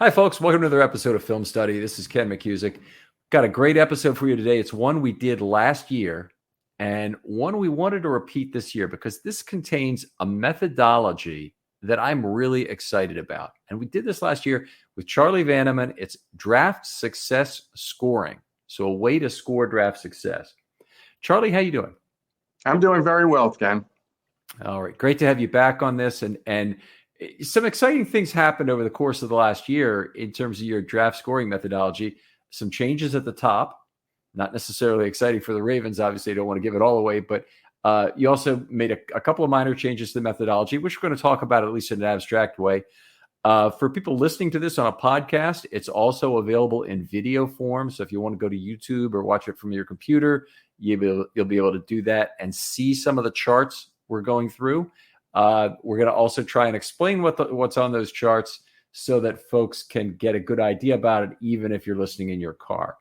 Hi, folks. Welcome to another episode of Film Study. This is Ken McCusick. Got a great episode for you today. It's one we did last year and one we wanted to repeat this year because this contains a methodology that I'm really excited about. And we did this last year with Charlie Vanneman. It's draft success scoring. So a way to score draft success. Charlie, how you doing? I'm doing very well, Ken. All right. Great to have you back on this. And some exciting things happened over the course of the last year in terms of your draft scoring methodology. Some changes at the top, not necessarily exciting for the Ravens. Obviously, I don't want to give it all away, but you also made a couple of minor changes to the methodology, which we're going to talk about at least in an abstract way. For people listening to this on a podcast, it's also available in video form. So if you want to go to YouTube or watch it from your computer, you'll be able to do that and see some of the charts we're going through. We're going to also try and explain what's on those charts so that folks can get a good idea about it, even if you're listening in your car.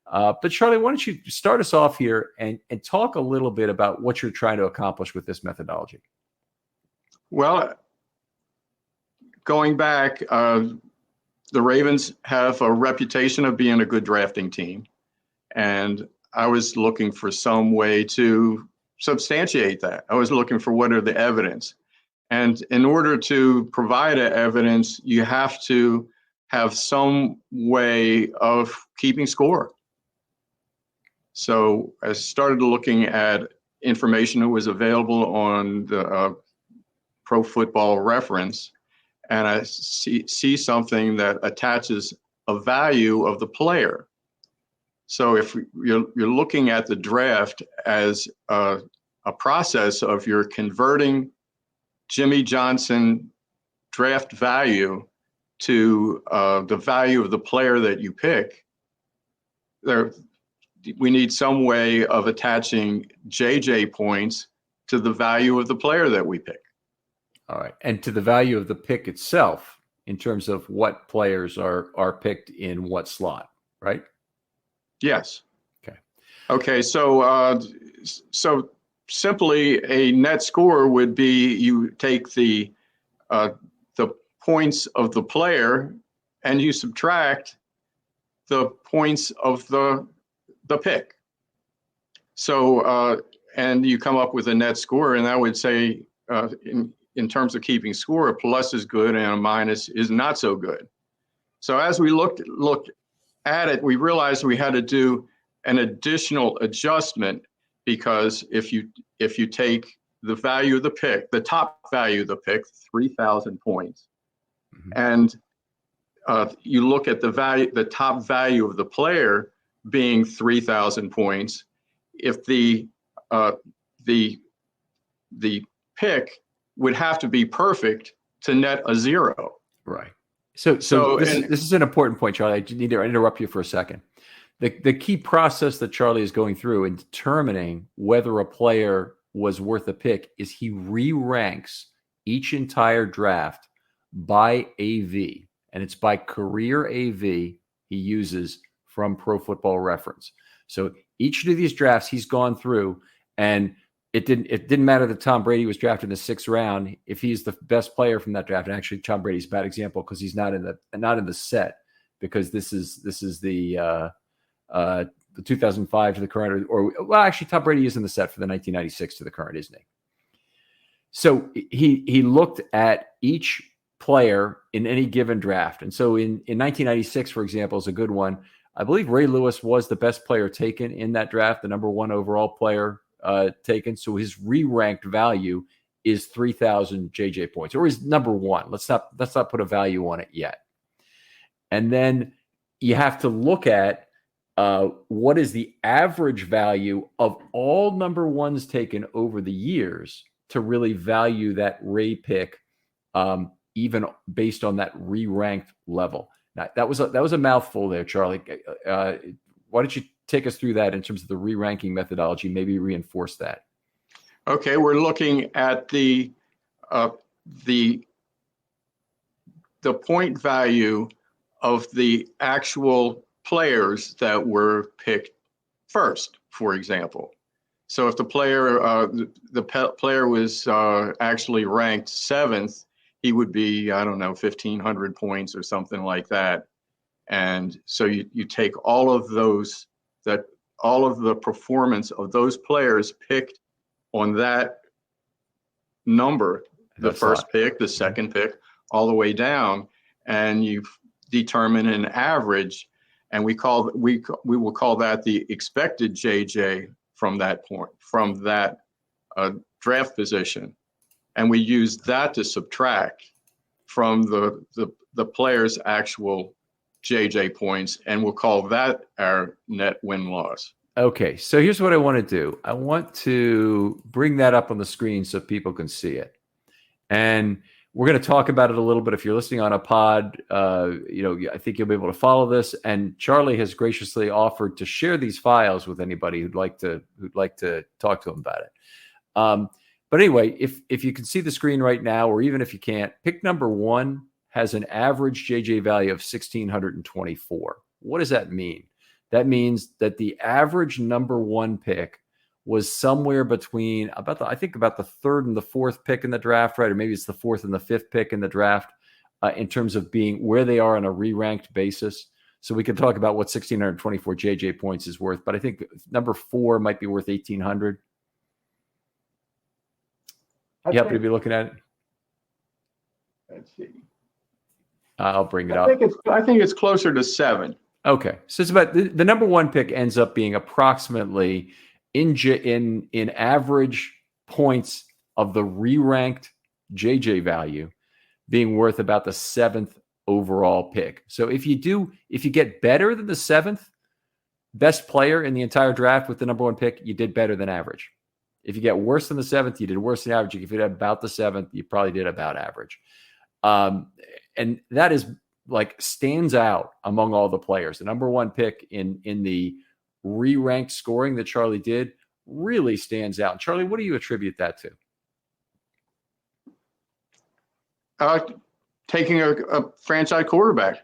But Charlie, why don't you start us off here and talk a little bit about what you're trying to accomplish with this methodology? Well, going back, the Ravens have a reputation of being a good drafting team. And I was looking for some way to substantiate that. I was looking for what are the evidence. And in order to provide evidence, you have to have some way of keeping score. So I started looking at information that was available on the Pro Football Reference, and I see something that attaches a value of the player. So if you're looking at the draft as a process of you're converting Jimmy Johnson draft value to the value of the player that you pick, we need some way of attaching JJ points to the value of the player that we pick. All right. And to the value of the pick itself in terms of what players are picked in what slot, right? Yes. Okay. So simply a net score would be you take the points of the player and you subtract the points of the pick. So and you come up with a net score, and I would say in terms of keeping score, a plus is good and a minus is not so good. So as we looked at it, we realized we had to do an additional adjustment, because if you take the value of the pick, the top value of the pick, 3,000 points, mm-hmm. and you look at the top value of the player being 3,000 points, if the pick would have to be perfect to net a zero. Right. So this is an important point, Charlie. I need to interrupt you for a second. The key process that Charlie is going through in determining whether a player was worth a pick is he re-ranks each entire draft by AV, and it's by career AV he uses from Pro Football Reference. So each of these drafts he's gone through, and it didn't matter that Tom Brady was drafted in the 6th round. If he's the best player from that draft, and actually Tom Brady's a bad example because he's not in the set, because this is the 2005 to the current, or well, actually Tom Brady is in the set for the 1996 to the current, isn't he? So he looked at each player in any given draft, and so in 1996, for example, is a good one. I believe Ray Lewis was the best player taken in that draft, the number 1 overall player taken. So his re-ranked value is 3,000 JJ points, or is number 1. Let's not put a value on it yet. And then you have to look at what is the average value of all number 1s taken over the years to really value that Ray pick, even based on that re-ranked level. Now, that was a mouthful there, Charlie. Why don't you take us through that in terms of the re-ranking methodology? Maybe reinforce that. Okay, we're looking at the point value of the actual players that were picked first, for example. So if the player was actually ranked 7th, he would be, I don't know, 1,500 points or something like that. And so you take all of those, all of the performance of those players picked on that number, the first pick, the second pick, all the way down, and you determine an average, and we will call that the expected JJ from that point, from that draft position, and we use that to subtract from the player's actual JJ points, and we'll call that our net win-loss. Okay, so here's what I want to do. I want to bring that up on the screen so people can see it. And we're going to talk about it a little bit. If you're listening on a pod, I think you'll be able to follow this. And Charlie has graciously offered to share these files with anybody who'd like to talk to him about it. But anyway, if you can see the screen right now, or even if you can't, pick number 1 has an average JJ value of 1,624. What does that mean? That means that the average number 1 pick was somewhere between about the third and the fourth pick in the draft, right? Or maybe it's the fourth and the fifth pick in the draft in terms of being where they are on a re-ranked basis. So we can talk about what 1,624 JJ points is worth, but I think number 4 might be worth 1,800. You happen to be looking at it? Let's see. I'll bring it up. I think it's closer to 7. Okay, so it's about the number 1 pick ends up being approximately in average points of the re-ranked JJ value being worth about the 7th overall pick. So if you get better than the 7th best player in the entire draft with the number 1 pick, you did better than average. If you get worse than the 7th, you did worse than average. If you did about the 7th, you probably did about average. And that is stands out among all the players. The number 1 pick in the re-ranked scoring that Charlie did really stands out. Charlie, what do you attribute that to? Taking a franchise quarterback.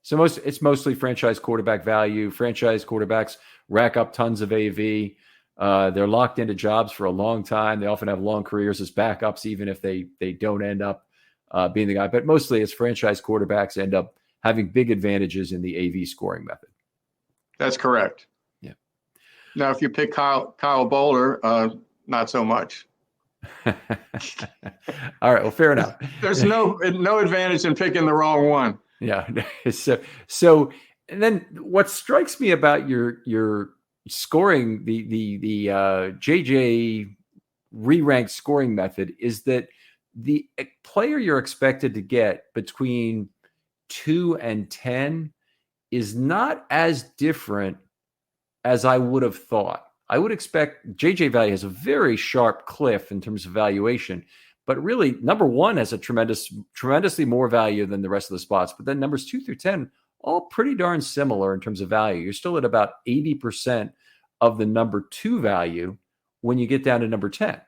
So it's mostly franchise quarterback value. Franchise quarterbacks rack up tons of AV. They're locked into jobs for a long time. They often have long careers as backups, even if they don't end up being the guy. But mostly it's franchise quarterbacks end up having big advantages in the AV scoring method. That's correct. Yeah. Now, if you pick Kyle Bowler, not so much. All right. Well, fair enough. There's no advantage in picking the wrong one. Yeah. So, and then what strikes me about your scoring, the JJ re-ranked scoring method, is that the player you're expected to get between 2 and 10 is not as different as I would have thought. I would expect JJ value has a very sharp cliff in terms of valuation, but really number 1 has a tremendously more value than the rest of the spots. But then numbers 2 through 10, all pretty darn similar in terms of value. You're still at about 80% of the number 2 value when you get down to number 10.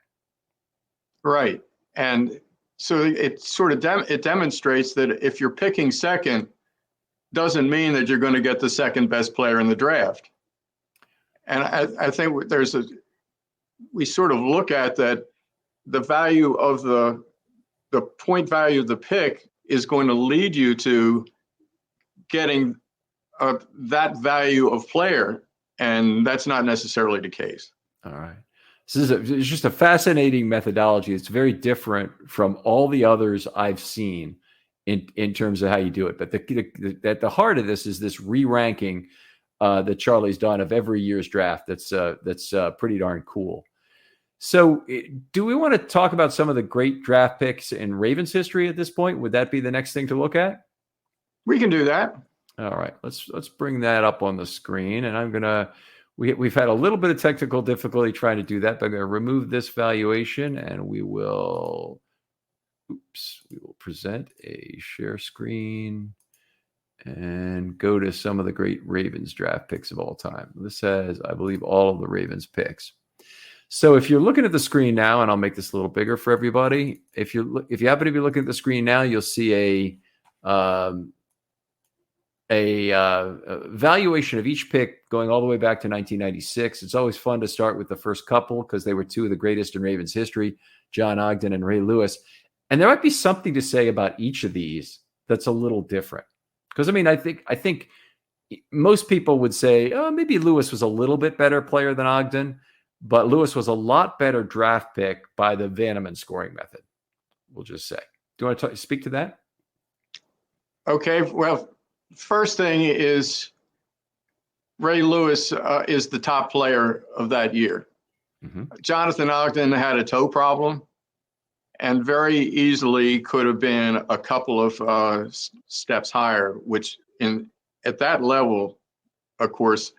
Right. And so it sort of it demonstrates that if you're picking second, doesn't mean that you're going to get the second best player in the draft. And I think we sort of look at that the value of the point value of the pick is going to lead you to getting that value of player, and that's not necessarily the case. All right. It's just a fascinating methodology. It's very different from all the others I've seen in terms of how you do it. But at the heart of this is this re-ranking that Charlie's done of every year's draft. That's pretty darn cool. So do we want to talk about some of the great draft picks in Ravens history at this point? Would that be the next thing to look at? We can do that. All right. Let's bring that up on the screen. And we've had a little bit of technical difficulty trying to do that, but I'm going to remove this valuation and we will present a share screen and go to some of the great Ravens draft picks of all time. This has, I believe, all of the Ravens picks. So if you're looking at the screen now, and I'll make this a little bigger for everybody, if you happen to be looking at the screen now, you'll see a valuation of each pick going all the way back to 1996. It's always fun to start with the first couple because they were 2 of the greatest in Ravens history, John Ogden and Ray Lewis. And there might be something to say about each of these that's a little different. Because I think most people would say, oh, maybe Lewis was a little bit better player than Ogden, but Lewis was a lot better draft pick by the Vanneman scoring method. We'll just say. Do you want to speak to that? Okay. Well, first thing is Ray Lewis is the top player of that year. Mm-hmm. Jonathan Ogden had a toe problem and very easily could have been a couple of steps higher, which at that level, of course,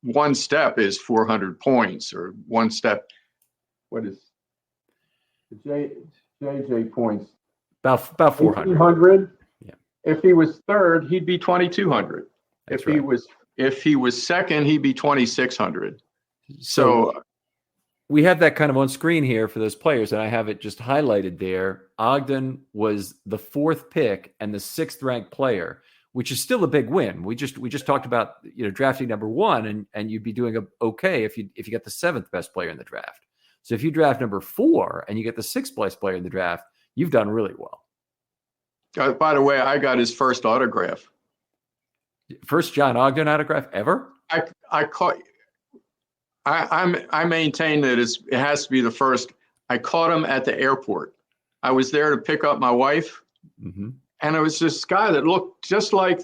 one step is 400 points, or one step. What is the JJ points? About 400. 1,800. Yeah. If he was third, he'd be 2,200. If he was second, he'd be 2,600. So we have that kind of on screen here for those players, and I have it just highlighted there. Ogden was the 4th pick and the 6th ranked player, which is still a big win. We just talked about drafting number 1, and you'd be doing okay if you get the 7th best player in the draft. So if you draft number 4 and you get the 6th place player in the draft, you've done really well. By the way, I got his first autograph. First John Ogden autograph ever? I maintain that it has to be the first. I caught him at the airport. I was there to pick up my wife, mm-hmm. and it was this guy that looked just like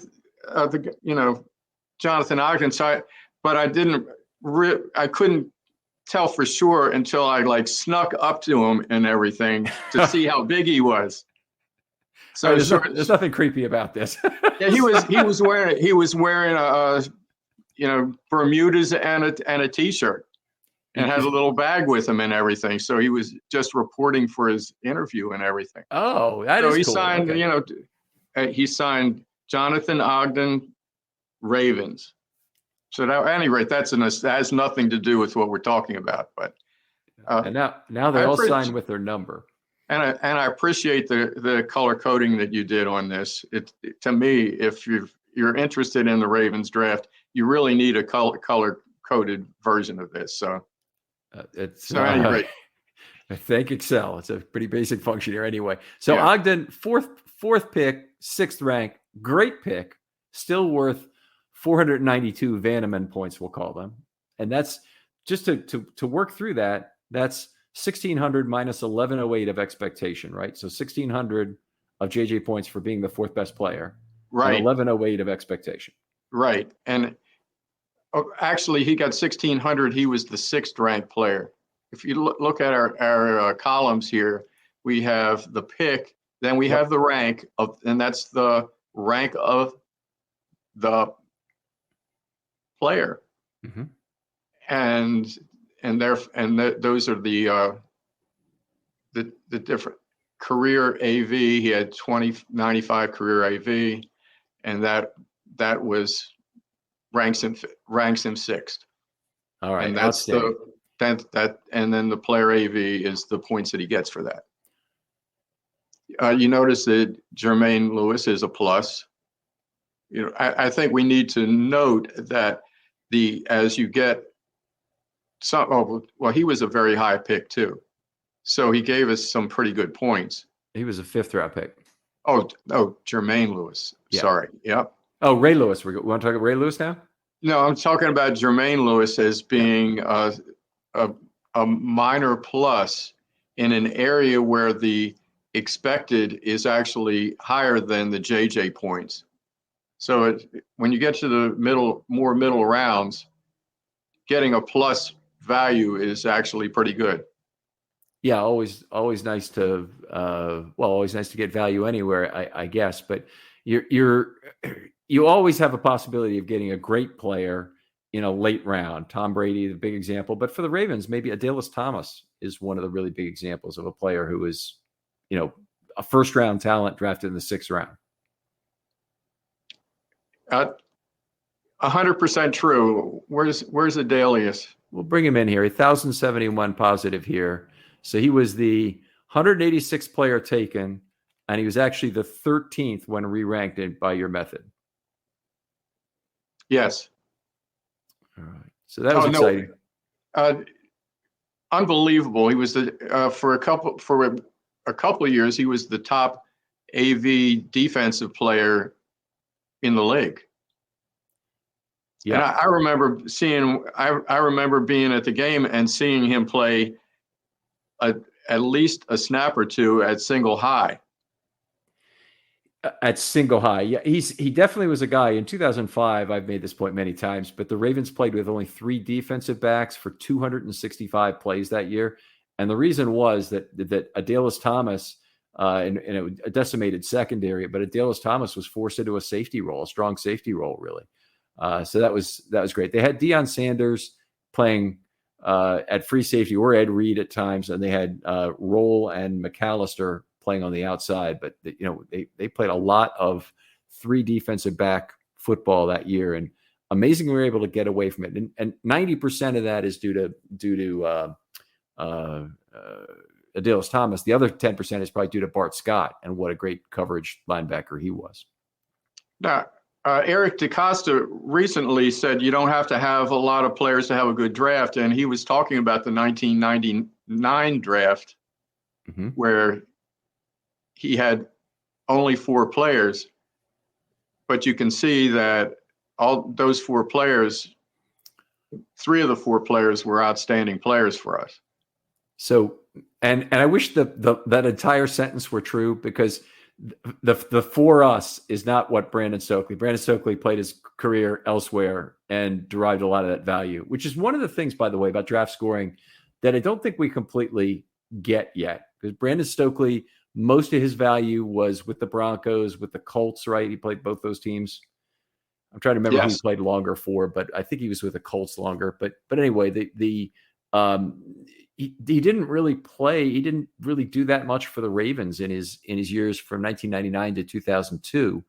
Jonathan Ogden. But I couldn't tell for sure until I snuck up to him and everything to see how big he was. So there's nothing creepy about this. Yeah, he was wearing Bermudas and a t-shirt, and had a little bag with him and everything. So he was just reporting for his interview and everything. Oh, that is cool. Signed, okay. He signed Jonathan Ogden, Ravens. So at any rate, that has nothing to do with what we're talking about. But and now they all sign with their number. And I appreciate the color coding that you did on this. To me, if you're interested in the Ravens draft, you really need a color coded version of this. So anyway, thank Excel. It's a pretty basic function here anyway. So yeah. Ogden, fourth pick, 6th rank, great pick, still worth 492 Vanneman points, we'll call them. And that's just to work through that. That's 1,600 minus 1,108 of expectation, right? So 1,600 of JJ points for being the 4th best player, right? And 1,108 of expectation, right? And actually, he got 1,600. He was the 6th ranked player. If you look at our columns here, we have the pick, then we have the rank and that's the rank of the player, mm-hmm. Those are the different career AV. He had 95 career AV, and that was ranks him 6th. All right, and that's and then the player AV is the points that he gets for that. You notice that Jermaine Lewis is a plus. I think we need to note that as you get he was a very high pick too. So he gave us some pretty good points. He was a 5th round pick. Oh, Jermaine Lewis. Yeah. Sorry. Yep. Oh, Ray Lewis. We want to talk about Ray Lewis now? No, I'm talking about Jermaine Lewis as being a minor plus in an area where the expected is actually higher than the JJ points. So when you get to the more middle rounds, getting a plus value is actually pretty good. Yeah, always nice to always nice to get value anywhere, I guess. But you always have a possibility of getting a great player in a late round. Tom Brady, the big example. But for the Ravens, maybe Adalys Thomas is one of the really big examples of a player who is, a 1st round talent drafted in the 6th round. 100% true. Where's Adalys? We'll bring him in here. 1,071 positive here. So he was the 186th player taken, and he was actually the 13th when re-ranked by your method. Yes. All right. So that was exciting. Unbelievable. He was for a couple of years, he was the top AV defensive player in the league. Yeah. And I remember I remember being at the game and seeing him play at least a snap or two at single high. At single high. Yeah, he definitely was a guy. In 2005, I've made this point many times, but the Ravens played with only 3 defensive backs for 265 plays that year. And the reason was that Adalys Thomas, in a decimated secondary, but Adalys Thomas was forced into a safety role, a strong safety role, really. So that was great. They had Deion Sanders playing at free safety, or Ed Reed at times, and they had Roll and McAllister playing on the outside. But they played a lot of 3 defensive back football that year, and amazingly we were able to get away from it. And 90% of that is due to Adalys Thomas. The other 10% is probably due to Bart Scott and what a great coverage linebacker he was. Now, Eric DeCosta recently said you don't have to have a lot of players to have a good draft, and he was talking about the 1999 draft, where he had only 4 players, but you can see that all those 4 players, 3 of the 4 players were outstanding players for us. So, and I wish that entire sentence were true, because the for us is not what Brandon Stokely. Brandon Stokely played his career elsewhere and derived a lot of that value, which is one of the things, by the way, about draft scoring that I don't think we completely get yet. Because Brandon Stokely, most of his value was with the Broncos, with the Colts, right? He played both those teams. I'm trying to remember who he played longer for, but I think he was with the Colts longer. But anyway, he didn't really play. He didn't really do that much for the Ravens in his years from 1999 to 2002.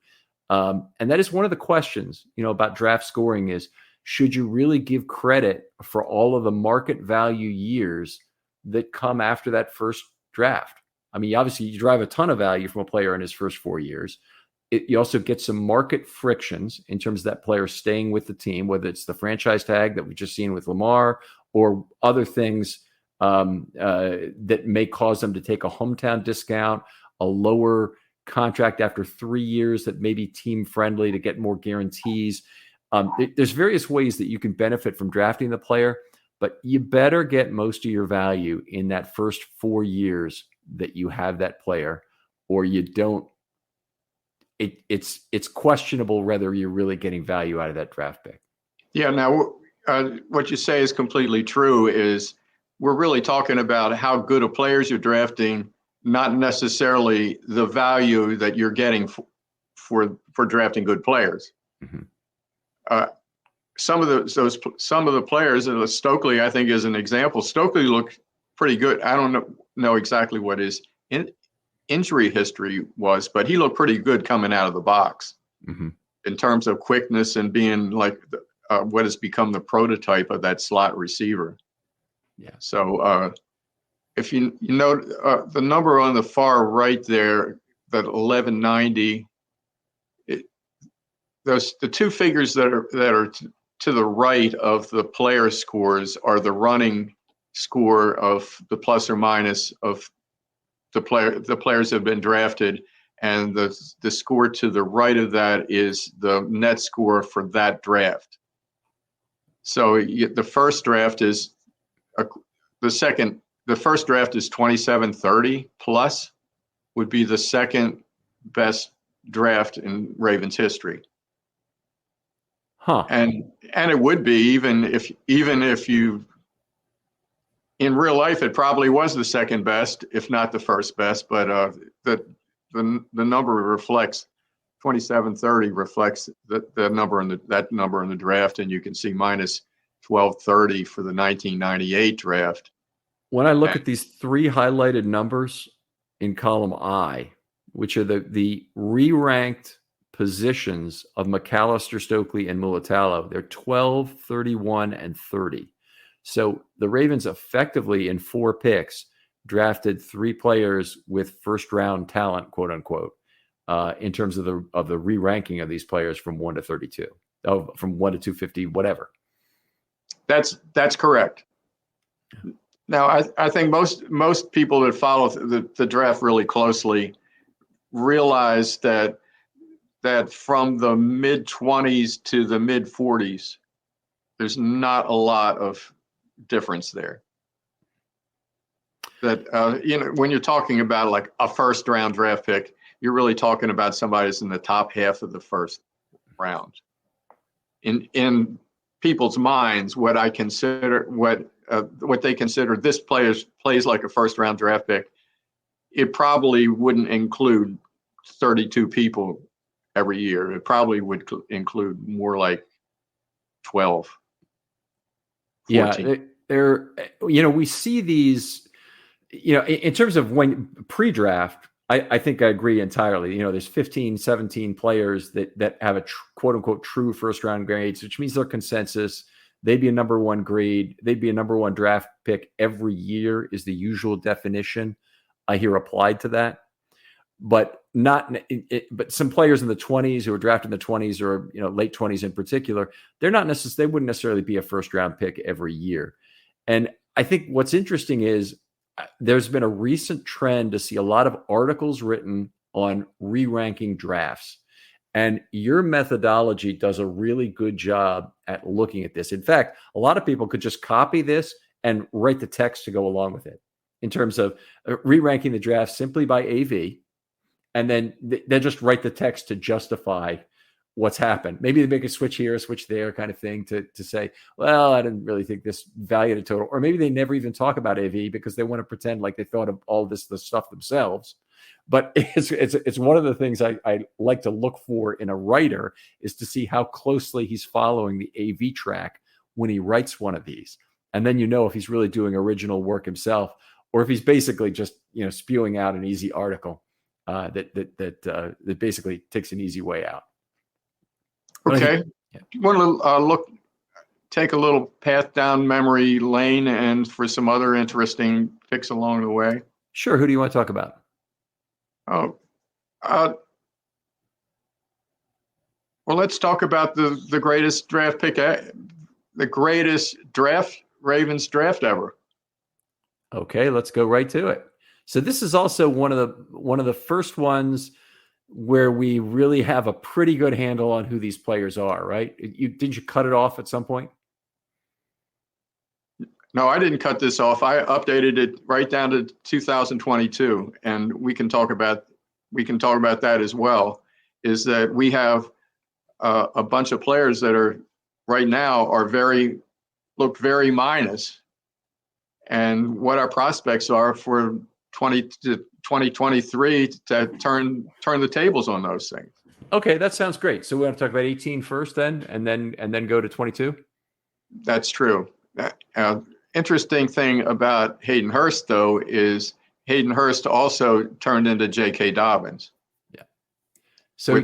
And that is one of the questions, about draft scoring is, should you really give credit for all of the market value years that come after that first draft? I mean, obviously you derive a ton of value from a player in his first 4 years. You also get some market frictions in terms of that player staying with the team, whether it's the franchise tag that we've just seen with Lamar or other things that may cause them to take a hometown discount, a lower contract after 3 years that may be team friendly to get more guarantees. There's various ways that you can benefit from drafting the player, but you better get most of your value in that first 4 years that you have that player, or you don't. It's questionable whether you're really getting value out of that draft pick. Yeah. Now, what you say is completely true. Is we're really talking about how good of players you're drafting, not necessarily the value that you're getting for drafting good players. Some of the players, Stokely, I think, is an example. Stokely looked pretty good. I don't know exactly what his injury history was, but he looked pretty good coming out of the box in terms of quickness and being like what has become the prototype of that slot receiver. Yeah. So if you know the number on the far right there, that 1190, the 2 figures that are to the right of the player scores are the running score of the plus or minus of the players that have been drafted, and the score to the right of that is the net score for that draft. So the first draft is the first draft is 2730 plus would be the second best draft in Ravens history. And it would be even if you, in real life, it probably was the second best, if not the first best, but the number reflects 2730 reflects that number in the draft, and you can see minus 1230 for the 1998 draft. When I look at these 3 highlighted numbers in column I, which are the re-ranked positions of McAllister, Stokely, and Mulatalo, they're 12, 31, and 30. So the Ravens effectively, in 4 picks, drafted 3 players with first-round talent, quote unquote, in terms of the re-ranking of these players from 1 to 32, from 1 to 250, whatever. That's correct. Now, I think most people that follow the draft really closely realize that from the mid 20s to the mid 40s, there's not a lot of difference there. That when you're talking about like a first round draft pick, you're really talking about somebody that's in the top half of the first round. In people's minds, what they consider this plays like a first round draft pick, it probably wouldn't include 32 people every year. It probably would include more like 12. 14. Yeah, we see these, in terms of when pre-draft, I think I agree entirely. There's 15, 17 players that have a quote unquote true first round grades, which means they're consensus. They'd be a number one grade. They'd be a number one draft pick every year is the usual definition I hear applied to that. But but some players in the 20s who are drafted in the 20s or late 20s in particular, they wouldn't necessarily be a first round pick every year. And I think what's interesting is there's been a recent trend to see a lot of articles written on re-ranking drafts. And your methodology does a really good job at looking at this. In fact, a lot of people could just copy this and write the text to go along with it in terms of re-ranking the draft simply by AV. And then they just write the text to justify what's happened. Maybe they make a switch here, a switch there kind of thing to say, well, I didn't really think this valued a total. Or maybe they never even talk about AV because they want to pretend like they thought of all the stuff themselves. But it's one of the things I like to look for in a writer is to see how closely he's following the AV track when he writes one of these. And then if he's really doing original work himself or if he's basically just spewing out an easy article that basically takes an easy way out. Okay. You want to take a little path down memory lane and for some other interesting picks along the way? Sure. Who do you want to talk about? Oh, well, let's talk about the greatest draft pick, the greatest Ravens draft ever. Okay, let's go right to it. So this is also one of the first ones where we really have a pretty good handle on who these players are, right? Did you cut it off at some point? No, I didn't cut this off. I updated it right down to 2022, and we can talk about that as well. Is that we have a bunch of players that are right now look very minus, and what our prospects are for 2023 to turn the tables on those things. Okay, that sounds great. So we want to talk about 18 first then, and then go to 22. That's true. Interesting thing about Hayden Hurst, though, is Hayden Hurst also turned into J.K. Dobbins. Yeah. So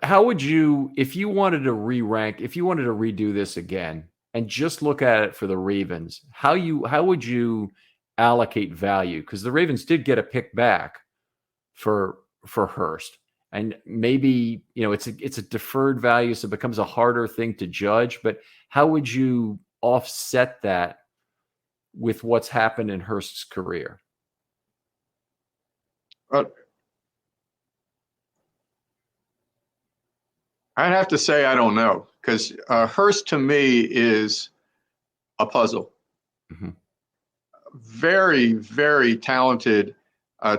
how would you, if you wanted to re-rank, if you wanted to redo this again and just look at it for the Ravens, how would you allocate value? Because the Ravens did get a pick back for Hurst. And maybe, it's a deferred value, so it becomes a harder thing to judge. But how would you offset that with what's happened in Hurst's career? I'd have to say I don't know, because Hurst to me is a puzzle. Mm-hmm. Very, very talented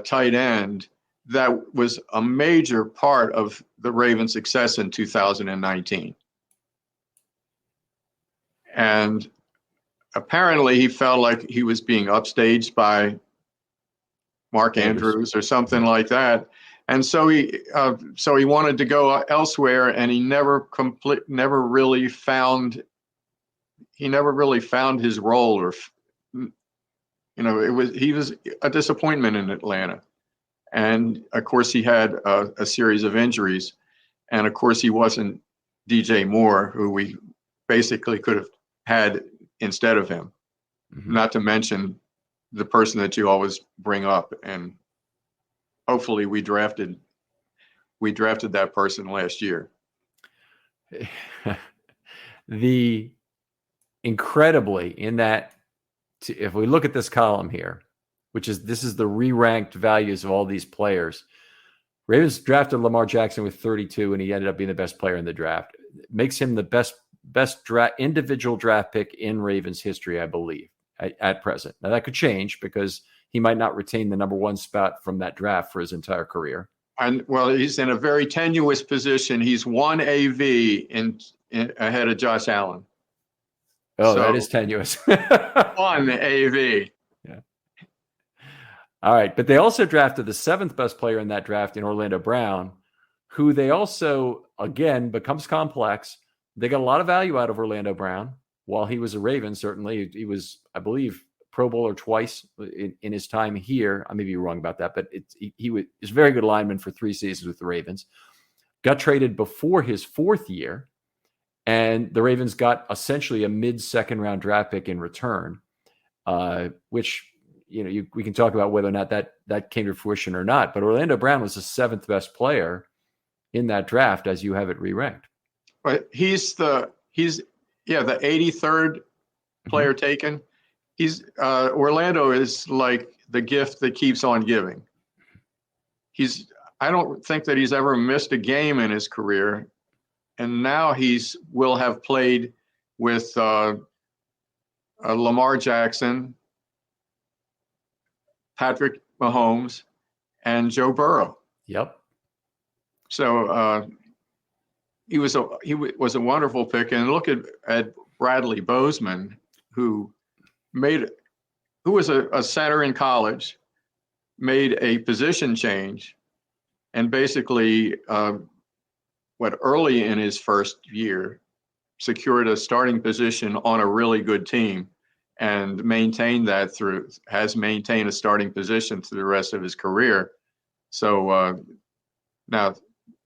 tight end that was a major part of the Ravens' success in 2019. And apparently he felt like he was being upstaged by Mark Andrews or something like that. And so he wanted to go elsewhere, and he never really found his role, or he was a disappointment in Atlanta. And of course he had a series of injuries, and of course he wasn't DJ Moore, who we basically could have had instead of him. Mm-hmm. Not to mention the person that you always bring up, and hopefully we drafted that person last year. The incredibly in that if we look at this column here, this is the re-ranked values of all these players. Ravens drafted Lamar Jackson with 32, and he ended up being the best player in the draft. It makes him the best individual draft pick in Ravens history, I believe, at present. Now, that could change because he might not retain the number one spot from that draft for his entire career. And well, he's in a very tenuous position. He's one AV in ahead of Josh Allen. Oh, so, that is tenuous. One AV. Yeah. All right. But they also drafted the seventh best player in that draft in Orlando Brown, who they also, again, becomes complex. They got a lot of value out of Orlando Brown while he was a Raven. Certainly, he was, I believe, Pro Bowler twice in his time here. I may be wrong about that, but he was a very good lineman for 3 seasons with the Ravens. Got traded before his 4th year, and the Ravens got essentially a mid-second round draft pick in return, which we can talk about whether or not that came to fruition or not. But Orlando Brown was the 7th best player in that draft, as you have it re-ranked. But he's the 83rd player taken. Orlando is like the gift that keeps on giving. I don't think that he's ever missed a game in his career. And now will have played with Lamar Jackson, Patrick Mahomes, and Joe Burrow. Yep. So he was a wonderful pick. And look at Bradley Bozeman, who was a center in college, made a position change, and basically early in his first year secured a starting position on a really good team, and has maintained a starting position through the rest of his career. So now,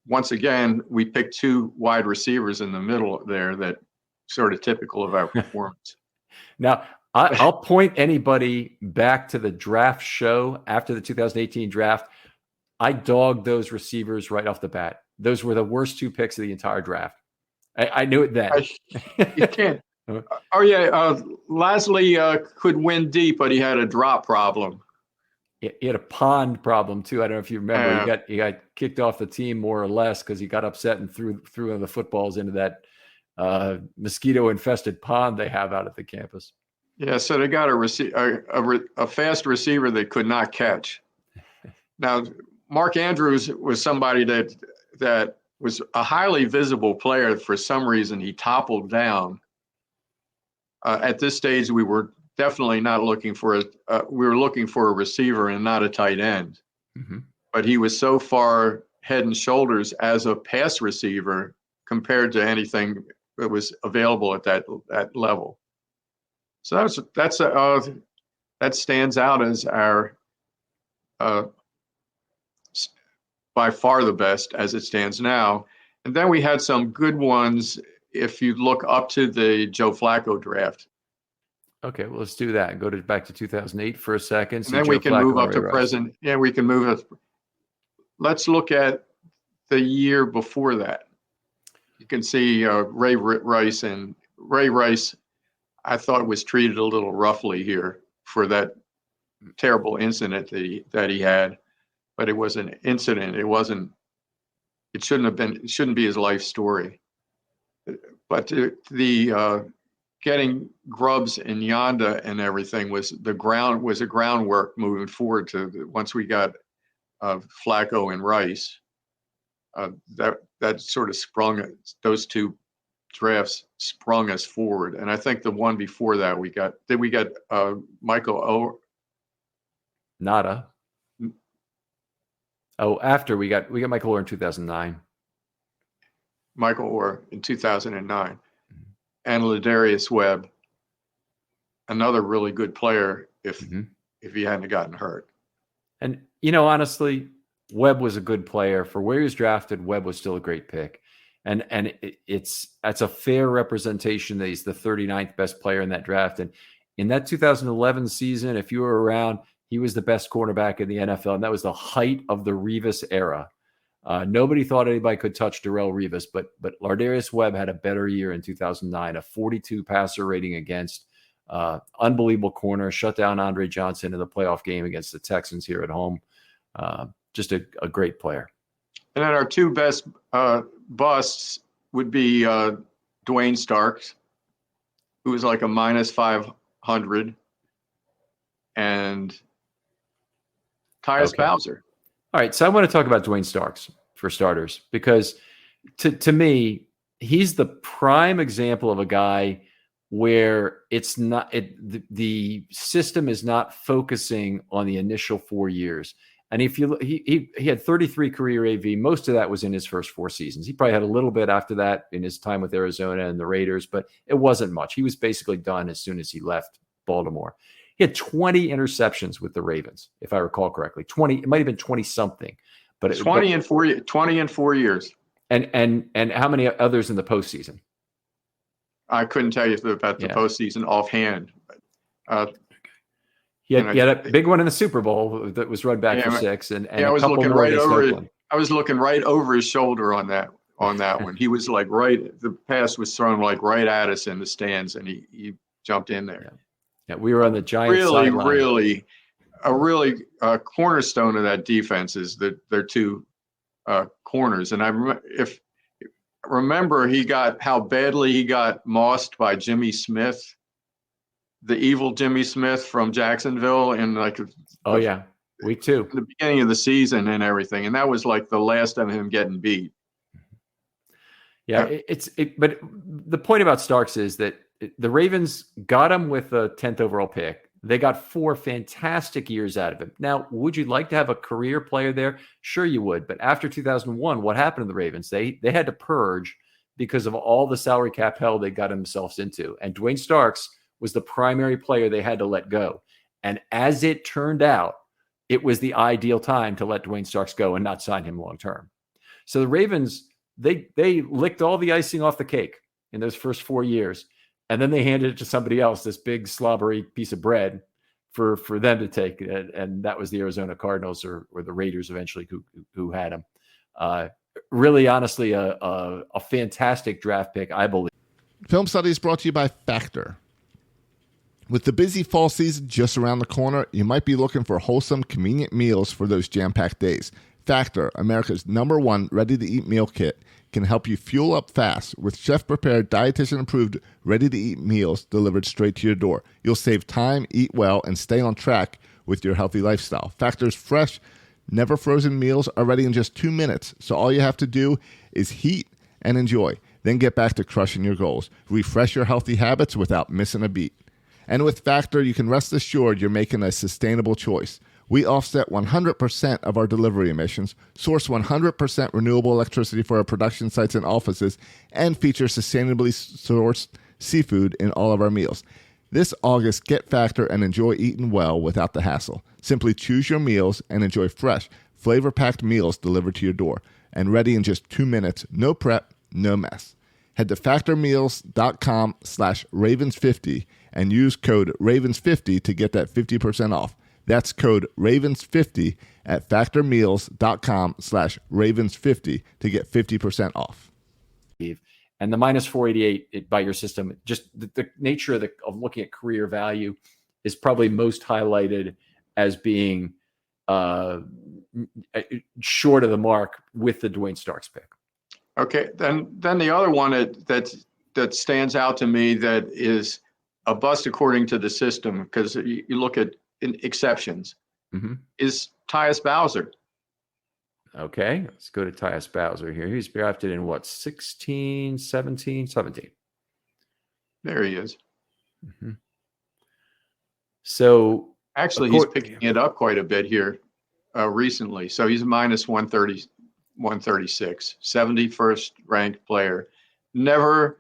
once again, we picked 2 wide receivers in the middle there that sort of typical of our performance. Now, I'll point anybody back to the draft show after the 2018 draft. I dogged those receivers right off the bat. Those were the worst 2 picks of the entire draft. I knew it then. You can't. Oh, yeah. Lasley could win deep, but he had a drop problem. He had a pond problem, too. I don't know if you remember. He got kicked off the team more or less because he got upset and threw one of the footballs into that mosquito-infested pond they have out at the campus. Yeah, so they got a fast receiver they could not catch. Now, Mark Andrews was somebody that was a highly visible player. For some reason, he toppled down. At this stage, we were definitely not looking for we were looking for a receiver and not a tight end. Mm-hmm. But he was so far head and shoulders as a pass receiver compared to anything that was available at that level. So that stands out as our by far the best as it stands now. And then we had some good ones if you look up to the Joe Flacco draft. Okay, well, let's do that. Go back to 2008 for a second. And then we can move up to present. Yeah, we can move up. Let's look at the year before that. You can see Ray Rice. And Ray Rice, I thought, was treated a little roughly here for that terrible incident that he had. But it was an incident. It shouldn't be his life story. But the getting Grubbs and Yonda and everything was a groundwork moving forward to once we got Flacco and Rice. That sort of those 2 drafts sprung us forward. And I think the one before that we got Michael Nada. Oh, after we got Michael Orr in 2009. Michael Orr in 2009. And Ladarius Webb, another really good player if he hadn't gotten hurt. And, honestly, Webb was a good player. For where he was drafted, Webb was still a great pick. And that's a fair representation that he's the 39th best player in that draft. And in that 2011 season, if you were around, he was the best cornerback in the NFL. And that was the height of the Revis era. Nobody thought anybody could touch Darrelle Revis, but Lardarius Webb had a better year in 2009, a 42 passer rating against, Unbelievable corner, shut down Andre Johnson in the playoff game against the Texans here at home. Just a great player. And then our two best busts would be Dwayne Starks, who was like a minus 500, and Tyus Bowser. All right, so I want to talk about Dwayne Starks for starters, because to me, he's the prime example of a guy where it's not the system is not focusing on the initial 4 years. And if you he had 33 career AV, most of that was in his first 4 seasons. He probably had a little bit after that in his time with Arizona and the Raiders, but it wasn't much. He was basically done as soon as he left Baltimore. He had 20 interceptions with the Ravens, if I recall correctly. 20, it might have been 20 something, but 20 in 4 years. And how many others in the postseason? I couldn't tell you about the postseason offhand. He had a big one in the Super Bowl that was run back for 6, and I was looking right over. I was looking right over his shoulder on that one. He was like the pass was thrown like right at us in the stands, and he jumped in there. Yeah, we were on the Giants sideline. Really cornerstone of that defense is their two corners, and remember how badly he got mossed by Jimmy Smith, the evil Jimmy Smith from Jacksonville, in week 2, the beginning of the season and everything, and that was like the last of him getting beat. Yeah, but the point about Starks is that the Ravens got him with a 10th overall pick. They got 4 fantastic years out of him. Now, would you like to have a career player there? Sure, you would. But after 2001, what happened to the Ravens? They had to purge because of all the salary cap hell they got themselves into. And Dwayne Starks was the primary player they had to let go. And as it turned out, it was the ideal time to let Dwayne Starks go and not sign him long term. So the Ravens, they licked all the icing off the cake in those first 4 years. And then they handed it to somebody else, this big slobbery piece of bread for them to take. And that was the Arizona Cardinals or the Raiders eventually who had him. Really, honestly, a fantastic draft pick, I believe. Film Study is brought to you by Factor. With the busy fall season just around the corner, you might be looking for wholesome, convenient meals for those jam-packed days. Factor, America's #1 ready-to-eat meal kit, can help you fuel up fast with chef-prepared, dietitian-approved, ready-to-eat meals delivered straight to your door. You'll save time, eat well, and stay on track with your healthy lifestyle. Factor's fresh, never-frozen meals are ready in just 2 minutes, so all you have to do is heat and enjoy. Then get back to crushing your goals. Refresh your healthy habits without missing a beat. And with Factor, you can rest assured you're making a sustainable choice. We offset 100% of our delivery emissions, source 100% renewable electricity for our production sites and offices, and feature sustainably sourced seafood in all of our meals. This August, get Factor and enjoy eating well without the hassle. Simply choose your meals and enjoy fresh, flavor-packed meals delivered to your door and ready in just 2 minutes. No prep, no mess. Head to factormeals.com/Ravens50 and use code Ravens50 to get that 50% off. That's code Ravens50 at factormeals.com/Ravens50 to get 50% off. And the minus 488 by your system, just the nature of looking at career value is probably most highlighted as being short of the mark with the Dwayne Starks pick. Okay, then the other one that stands out to me that is a bust according to the system, because you look at exceptions, is Tyus Bowser. Okay, let's go to Tyus Bowser here. He's drafted in what, 16, 17? There he is. So actually, he's picking it up quite a bit here recently. So he's minus 130, 136, 71st ranked player. Never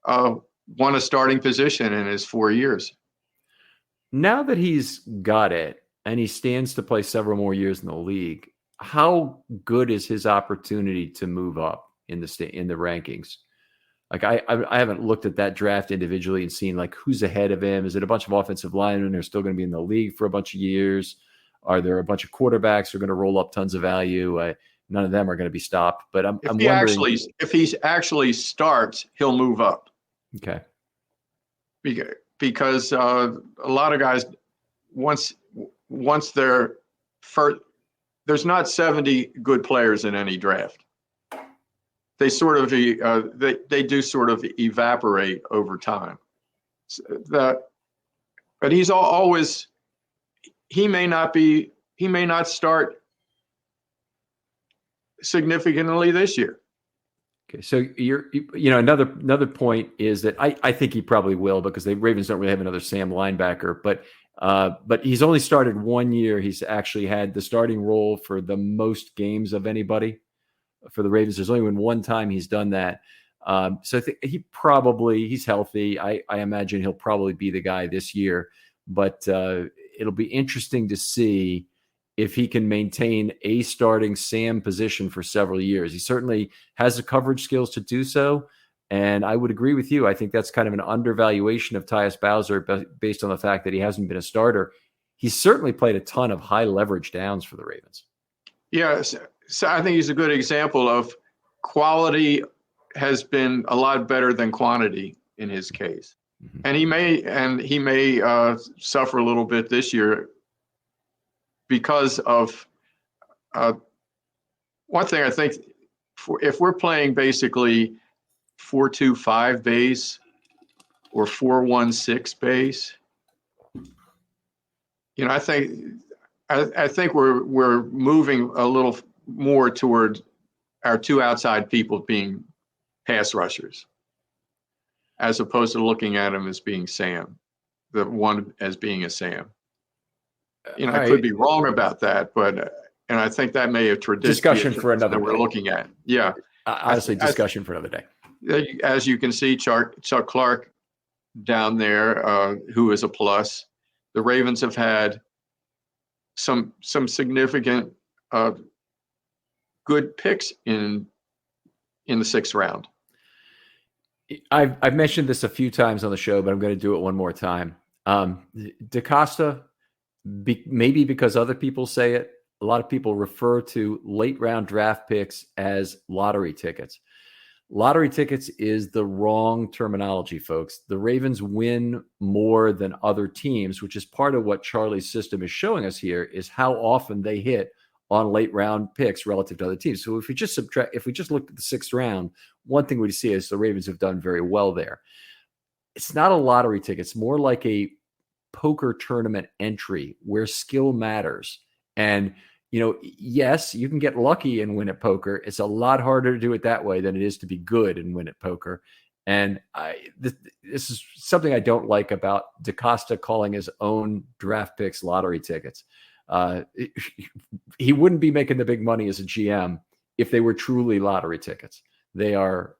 won a starting position in his 4 years. Now that he's got it and he stands to play several more years in the league, how good is his opportunity to move up in the rankings? Like I haven't looked at that draft individually and seen like who's ahead of him. Is it a bunch of offensive linemen who are still going to be in the league for a bunch of years? Are there a bunch of quarterbacks who are going to roll up tons of value? None of them are going to be stopped. But I'm wondering if he actually starts, he'll move up. Okay. because a lot of guys, once they're first, there's not 70 good players in any draft. They sort of they do sort of evaporate over time. But he's always, he may not start significantly this year. Okay, so another point is that I think he probably will, because the Ravens don't really have another Sam linebacker, but he's only started 1 year. He's actually had the starting role for the most games of anybody for the Ravens. There's only been one time he's done that. So I think he's healthy. I imagine he'll probably be the guy this year, but it'll be interesting to see if he can maintain a starting Sam position for several years. He certainly has the coverage skills to do so. And I would agree with you. I think that's kind of an undervaluation of Tyus Bowser based on the fact that he hasn't been a starter. He's certainly played a ton of high leverage downs for the Ravens. Yeah, so I think he's a good example of quality has been a lot better than quantity in his case. Mm-hmm. And he may suffer a little bit this year because of one thing. I think if we're playing basically 4-2-5 base or 4-1-6 base, I think we're moving a little more toward our two outside people being pass rushers, as opposed to looking at him as being Sam, the one as being a Sam. I could be wrong about that, and I think that may have discussion for another that we're looking at. Yeah, honestly, discussion for another day. As you can see, Chuck Clark down there, who is a plus. The Ravens have had some significant good picks in the sixth round. I've mentioned this a few times on the show, but I'm going to do it one more time. DaCosta, maybe because other people say it, a lot of people refer to late round draft picks as lottery tickets. Lottery tickets is the wrong terminology, folks. The Ravens win more than other teams, which is part of what Charlie's system is showing us here, is how often they hit on late round picks relative to other teams. So if we just looked at the sixth round, one thing we see is the Ravens have done very well there. It's not a lottery ticket. It's more like a poker tournament entry where skill matters. And, yes, you can get lucky and win at poker. It's a lot harder to do it that way than it is to be good and win at poker. And this is something I don't like about DaCosta calling his own draft picks lottery tickets. He wouldn't be making the big money as a GM if they were truly lottery tickets. They are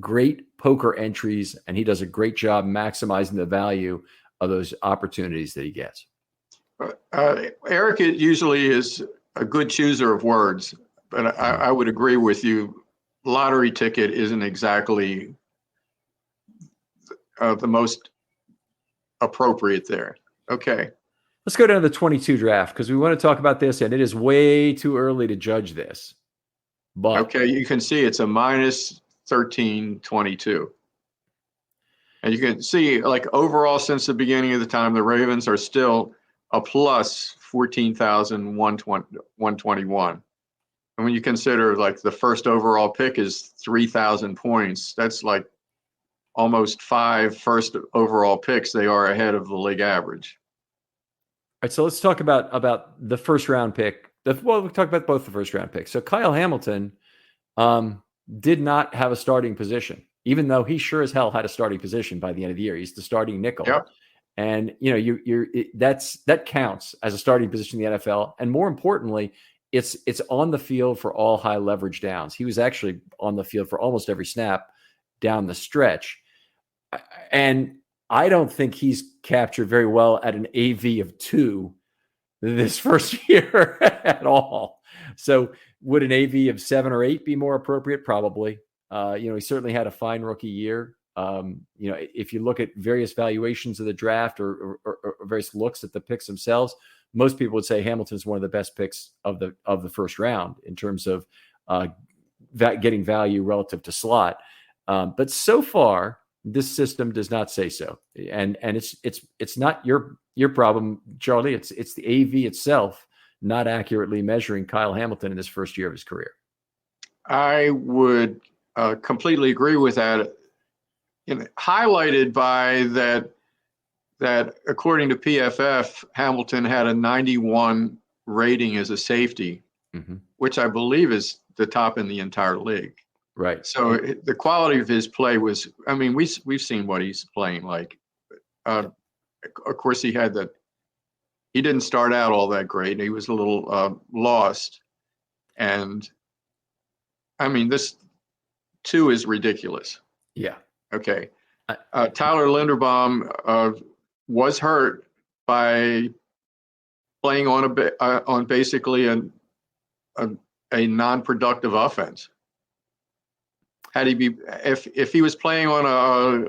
great poker entries, and he does a great job maximizing the value of those opportunities that he gets. Eric usually is a good chooser of words, but I would agree with you. Lottery ticket isn't exactly the most appropriate there. Okay. Let's go down to the 22 draft, because we want to talk about this, and it is way too early to judge this. But okay, you can see it's a minus 1322. And you can see, like, overall, since the beginning of the time, the Ravens are still a plus 14,121. And when you consider, like, the first overall pick is 3,000 points, that's like almost 5 first overall picks they are ahead of the league average. All right, so let's talk about the first round pick. We'll talk about both the first round picks. So Kyle Hamilton did not have a starting position, even though he sure as hell had a starting position by the end of the year. He's the starting nickel. Yep. And that counts as a starting position in the NFL. And more importantly, it's on the field for all high leverage downs. He was actually on the field for almost every snap down the stretch. And I don't think he's captured very well at an AV of 2 this first year at all. So would an AV of 7 or 8 be more appropriate? Probably. He certainly had a fine rookie year. If you look at various valuations of the draft or various looks at the picks themselves, most people would say Hamilton is one of the best picks of the first round in terms of getting value relative to slot. But so far, This system does not say so, and it's not your problem, Charlie. It's the AV itself not accurately measuring Kyle Hamilton in this first year of his career. I would completely agree with that. Highlighted by that according to PFF, Hamilton had a 91 rating as a safety, which I believe is the top in the entire league. Right. So the quality of his play was, I mean, we've seen what he's playing like. Of course, he didn't start out all that great. He was a little lost. And I mean, this 2 is ridiculous. Yeah. Okay. Tyler Linderbaum was hurt by playing on basically a non-productive offense. Had he be if he was playing on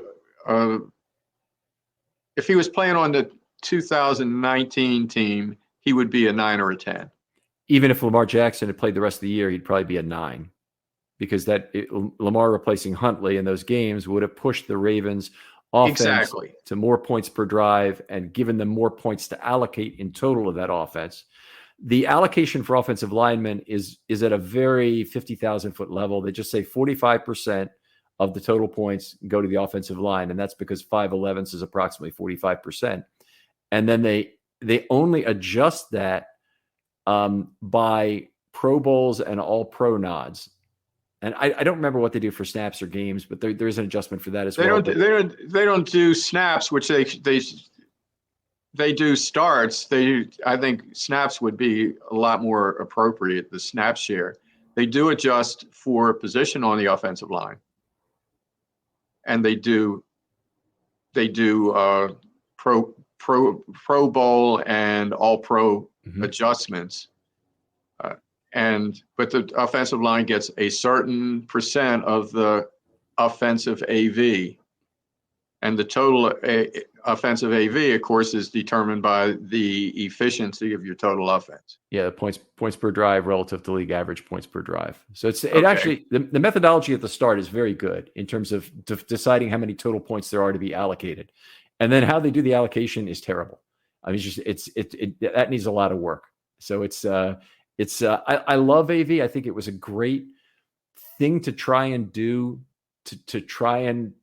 if he was playing on the 2019 team, he would be a 9 or a 10. Even if Lamar Jackson had played the rest of the year, he'd probably be a 9, because Lamar replacing Huntley in those games would have pushed the Ravens offense to more points per drive and given them more points to allocate in total of that offense. The allocation for offensive linemen is at a very 50,000-foot level. They just say 45% of the total points go to the offensive line, and that's because 5/11 is approximately 45%. And then they only adjust that by Pro Bowls and All-Pro nods. And I don't remember what they do for snaps or games, but there is an adjustment for that as well. They don't do snaps, which they do starts. I think snaps would be a lot more appropriate, the snap share. They do adjust for position on the offensive line. And they do Pro Bowl and All-Pro adjustments. But the offensive line gets a certain percent of the offensive AV. And the total offensive AV, of course, is determined by the efficiency of your total offense. Yeah, the points per drive relative to league average points per drive. So actually, the methodology at the start is very good in terms of deciding how many total points there are to be allocated, and then how they do the allocation is terrible. I mean, that needs a lot of work. So I love AV. I think it was a great thing to try and do to try and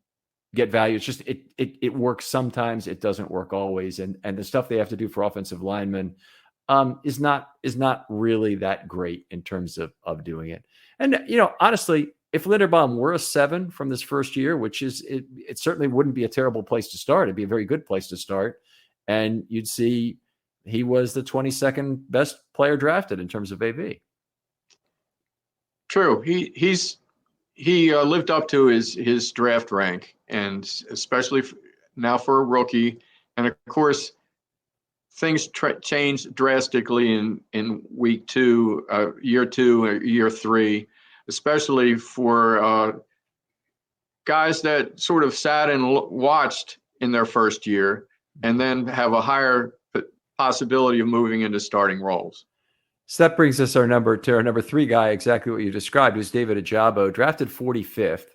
get value. It's just it works sometimes, it doesn't work always, and the stuff they have to do for offensive linemen is not really that great in terms of doing it. And honestly, if Linderbaum were a 7 from this first year, which is it certainly wouldn't be a terrible place to start. It'd be a very good place to start, and you'd see he was the 22nd best player drafted in terms of AV. True. He lived up to his draft rank, and especially now for a rookie. And of course, things changed drastically in week 2, year 2, year 3, especially for guys that sort of sat and watched in their first year and then have a higher possibility of moving into starting roles. So that brings us to our number 3 guy, exactly what you described, who's David Ojabo, drafted 45th,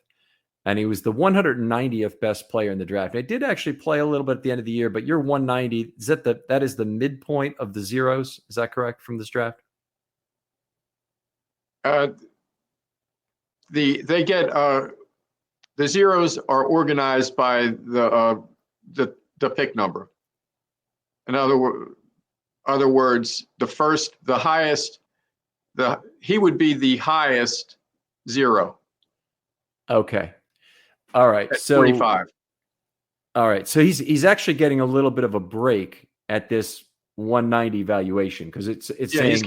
and he was the 190th best player in the draft. And he did actually play a little bit at the end of the year, but you're 190. Is that is the midpoint of the zeros? Is that correct from this draft? The zeros are organized by the pick number. In other words, he would be the highest 0. Okay. All right. At so 45. All right. So he's actually getting a little bit of a break at this 190 valuation, because it's saying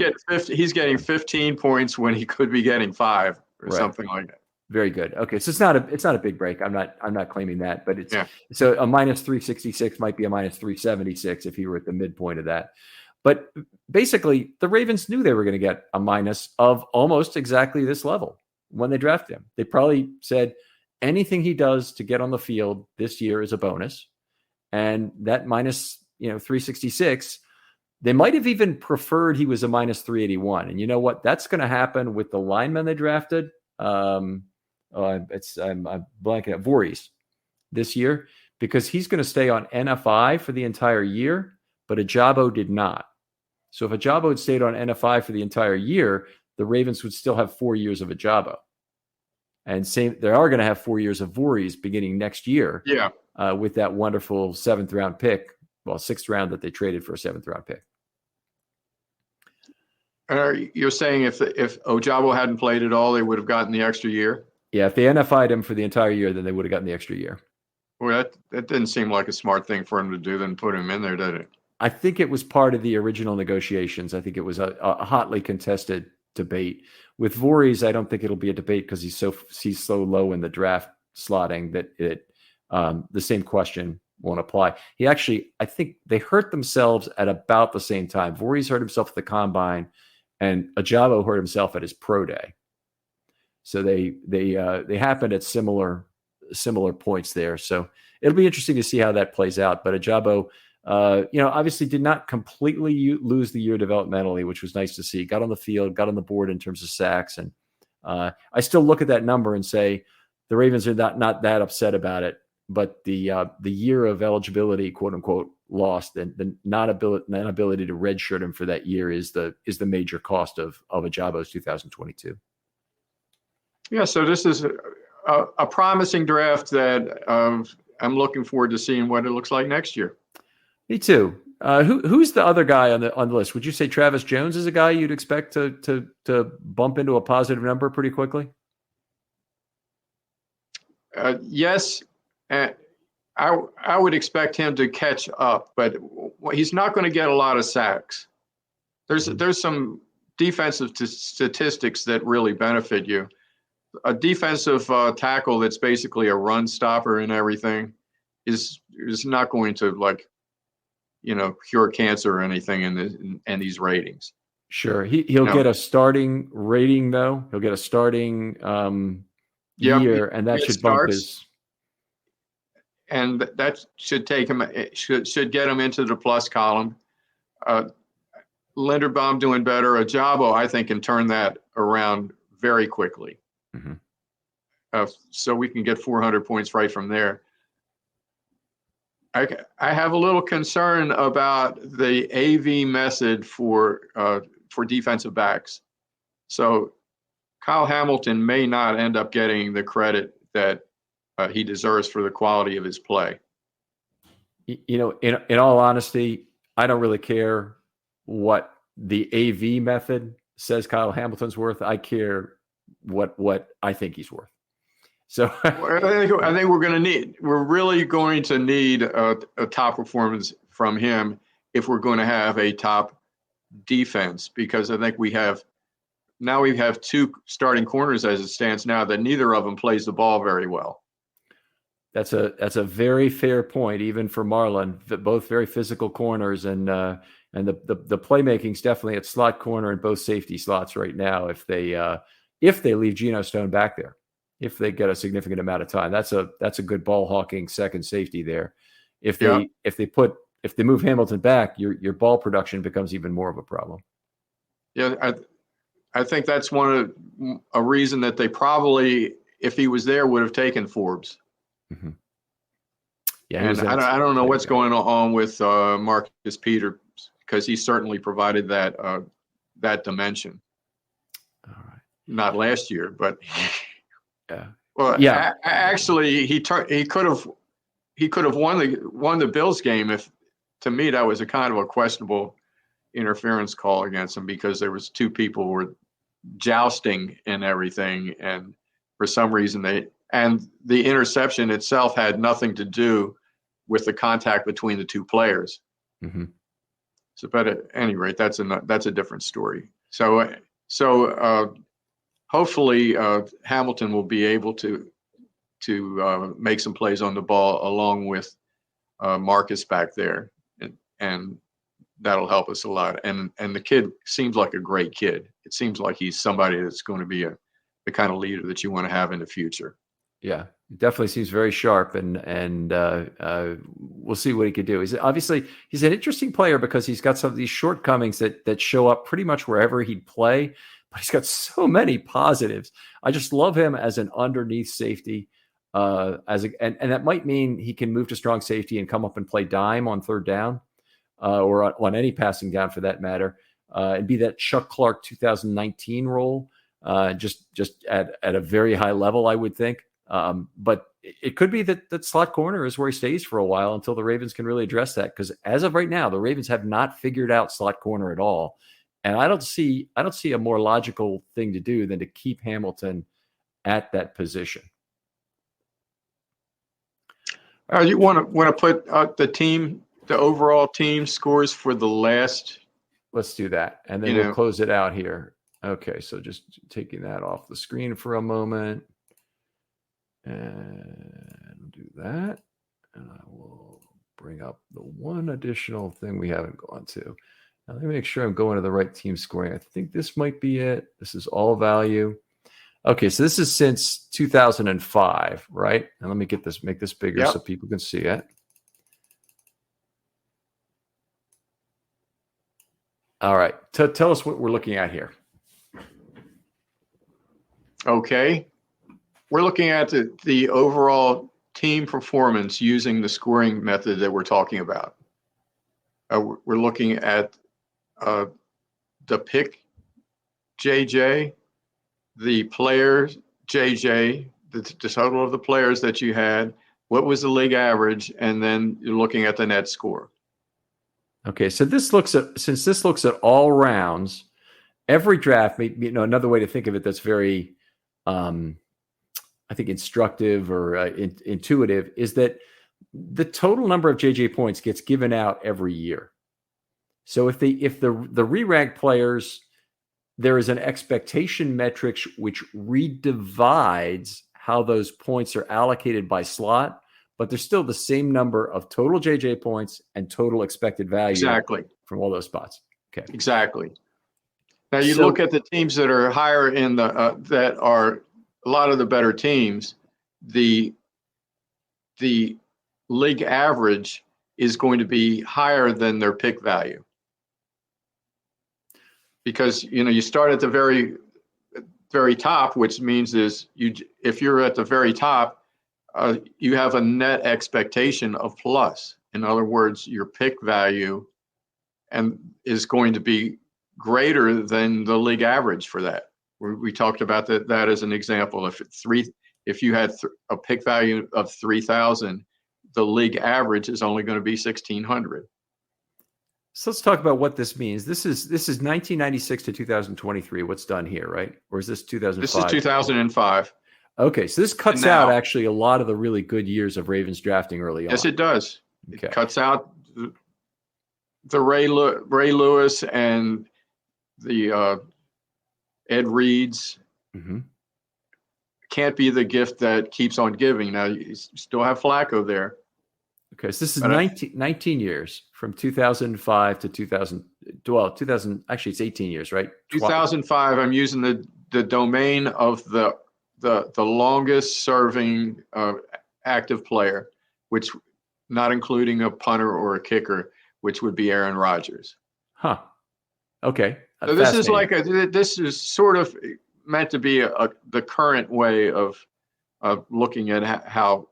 he's getting 15 points when he could be getting 5 or something like that. Very good. Okay, so it's not a big break. I'm not claiming that, but so a minus 366 might be a minus 376 if he were at the midpoint of that. But basically, the Ravens knew they were going to get a minus of almost exactly this level when they drafted him. They probably said anything he does to get on the field this year is a bonus, and that minus 366. They might have even preferred he was a minus 381. And you know what? That's going to happen with the linemen they drafted. I'm blanking out. Voorhees. this year because he's going to stay on NFI for the entire year, but Ajabo did not. So if Ajabo had stayed on NFI for the entire year, the Ravens would still have 4 years of Ajabo. And they are going to have 4 years of Voorhees beginning next year. Yeah. With that wonderful 7th round pick, 6th round that they traded for a 7th round pick. You're saying if Ajabo hadn't played at all, they would have gotten the extra year? Yeah, if they NFI'd him for the entire year, then they would have gotten the extra year. Well, that didn't seem like a smart thing for him to do, then put him in there, did it? I think it was part of the original negotiations. I think it was a hotly contested debate. With Voorhees, I don't think it'll be a debate because he's so low in the draft slotting that the same question won't apply. I think they hurt themselves at about the same time. Voorhees hurt himself at the combine, and Ajabo hurt himself at his pro day. So they happened at similar points there. So it'll be interesting to see how that plays out. But Ajabo, obviously did not completely lose the year developmentally, which was nice to see. Got on the field, got on the board in terms of sacks. And I still look at that number and say the Ravens are not that upset about it. But the year of eligibility, quote unquote, lost, and the non-ability to redshirt him for that year is the major cost of Ajabo's 2022. Yeah, so this is a promising draft that I'm looking forward to seeing what it looks like next year. Me too. Who's the other guy on the list? Would you say Travis Jones is a guy you'd expect to bump into a positive number pretty quickly? Yes, I would expect him to catch up, but he's not going to get a lot of sacks. There's some defensive statistics that really benefit you. A defensive tackle that's basically a run stopper and everything is not going to cure cancer or anything in these ratings. Sure, he'll get a starting rating though. He'll get a starting year, and that should bump his. And that should take him. Should get him into the plus column. Linderbaum doing better. Ajabo, I think, can turn that around very quickly. Mm-hmm. So we can get 400 points right from there. I have a little concern about the AV method for defensive backs. So Kyle Hamilton may not end up getting the credit that he deserves for the quality of his play. In all honesty, I don't really care what the AV method says Kyle Hamilton's worth. I care what I think he's worth. So I think we're really going to need a top performance from him if we're going to have a top defense, because I think we have two starting corners as it stands now that neither of them plays the ball very well. That's a very fair point, even for Marlon. Both very physical corners, and the playmaking's definitely at slot corner and both safety slots right now. If they leave Geno Stone back there, if they get a significant amount of time, that's a good ball hawking second safety there. If they move Hamilton back, your ball production becomes even more of a problem. Yeah, I think that's a reason that they probably, if he was there, would have taken Forbes. Mm-hmm. Yeah, and I don't know what's going on with Marcus Peters, because he certainly provided that dimension. All right. Not last year, but yeah. Well, yeah. Actually, he could have won the Bills game if, to me, that was a kind of a questionable interference call against him, because there was two people who were jousting and everything, and for some reason the interception itself had nothing to do with the contact between the two players. Mm-hmm. So, but at any rate, that's a different story. So hopefully Hamilton will be able to make some plays on the ball along with Marcus back there, and that'll help us a lot. And the kid seems like a great kid. It seems like he's somebody that's going to be the kind of leader that you want to have in the future. Yeah, it definitely seems very sharp, and we'll see what he could do. He's an interesting player because he's got some of these shortcomings that show up pretty much wherever he'd play, but he's got so many positives. I just love him as an underneath safety. and that might mean he can move to strong safety and come up and play dime on third down, or on any passing down for that matter, and be that Chuck Clark 2019 role, just at a very high level, I would think. But it could be that slot corner is where he stays for a while until the Ravens can really address that. Because as of right now, the Ravens have not figured out slot corner at all, and I don't see a more logical thing to do than to keep Hamilton at that position. You want to put the overall team scores for the last. Let's do that, and then we'll close it out here. Okay, so just taking that off the screen for a moment, and do that, and I will bring up the one additional thing we haven't gone to. Now, let me make sure I'm going to the right team scoring. I think this might be it. This is all value. Okay, so this is since 2005, right? And let me make this bigger so people can see it. All right, tell us what we're looking at here. Okay, we're looking at the overall team performance using the scoring method that we're talking about. We're looking at the pick JJ, the players JJ, the total of the players that you had, what was the league average, and then you're looking at the net score. Okay, so this looks at all rounds, every draft. Another way to think of it that's very, I think, instructive or intuitive is that the total number of JJ points gets given out every year. So if the re-ranked players, there is an expectation metric which redivides how those points are allocated by slot, but there's still the same number of total JJ points and total expected value from all those spots. Okay, exactly. Now you look at the teams that are higher in that are a lot of the better teams. The league average is going to be higher than their pick value. Because you start at the very, very top, which means if you're at the very top, you have a net expectation of plus. In other words, your pick value is going to be greater than the league average for that. We talked about that as an example. If you had a pick value of 3,000, the league average is only going to be 1,600. So let's talk about what this means. This is 1996 to 2023. What's done here, right? Or is this 2005? This is 2005. Okay, so this cuts out actually a lot of the really good years of Ravens drafting early on. Yes, it does. Okay. It cuts out the Ray Lewis and the Ed Reeds. Mm-hmm. Can't be the gift that keeps on giving. Now you still have Flacco there. Okay, so this is 19 years from 2005 to 2000. Well, 2000. Actually, it's 18 years, right? 2005. I'm using the domain of the longest serving active player, which not including a punter or a kicker, which would be Aaron Rodgers. Huh. Okay. So this is sort of meant to be the current way of looking at how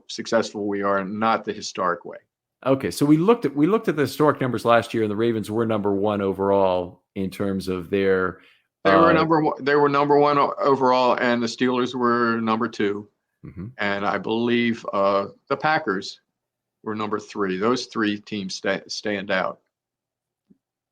successful we are, and not the historic way. Okay, so we looked at the historic numbers last year, and the Ravens were number one overall in terms of their. They were number one. They were number one overall, and the Steelers were number two, and I believe the Packers were number three. Those three teams stand out.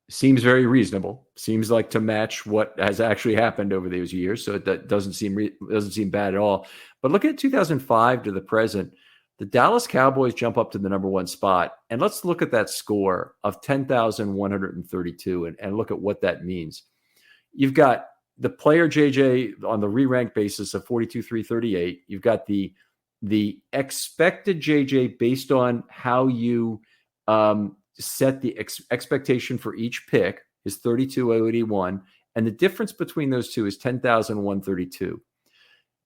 Seems very reasonable. Seems like to match what has actually happened over those years. So that doesn't seem bad at all. But look at 2005 to the present. The Dallas Cowboys jump up to the number one spot. And let's look at that score of 10,132 and look at what that means. You've got the player JJ on the re-rank basis of 42,338. You've got the expected JJ based on how you set the expectation for each pick is 32,081, and the difference between those two is 10,132.